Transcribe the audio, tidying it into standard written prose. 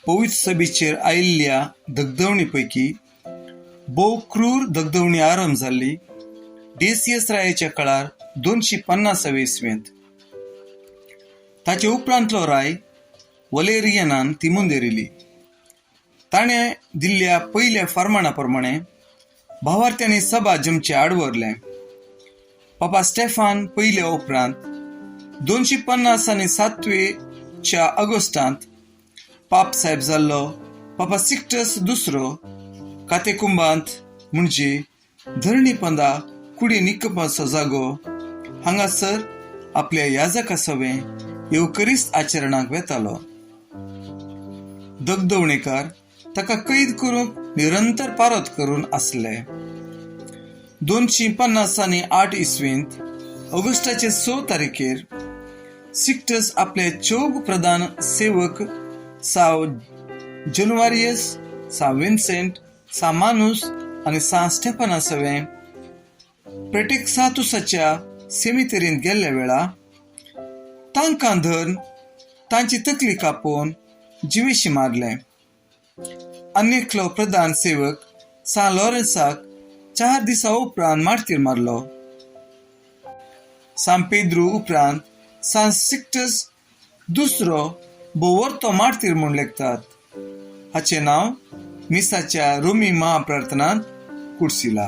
पवित्र सभेचेर आयिल्ल्या दगदवणी पैकी भोव क्रूर दगदवणी आरंभ जाल्ली डेसियस रायाच्या काळार 250 इसवेंत. ताचे उपरांतलो राय वलेरियनान ती मुंदेरिली. ताणें दिल्ल्या पयल्या फर्माना प्रमाणे भावार्थ्यांनी सभा जमचे आडवरलें. पापा स्टेफान पयल्या उपरांत 250 आनी 7 ऑगस्टांत पाप साहेब जाल्लो पापा सिक्टस दुसरो कातेकुंबांत म्हणजे धरणीपंदा कुडी निकपाचो जागो हांगासर आपल्या याजका सवें येवकरिस्त आचरणाक वेतालो. दगदवणेकार ताका कैद करूंक निरंतर पारत करून आसले. 250 आनी 8 इसवेंत ऑगस्टाचे 6 तारखेर सिक्टस आपले 4 प्रधान सेवक साव जनवारियस, सा विन्सेंट, सा मानूस आनी सा स्टेफाना सवें प्रेटेक्सातुसाच्या सेमितेरींत गेल्ल्या वेळा तांकां धरून तांची तकली कापोवन जिवेशी मारले. आनी एकलो प्रधान सेवक सा लॉरेन्साक 4 दिसा उपरांत मारतीर मारलो. सा पेद्रू उपरांत सा सिक्टस दुसरो बोवरतो मारतीर म्हूण लेखतात. हाचे नांव मिसाच्या रोमी महाप्रार्थनांत कुडसिला.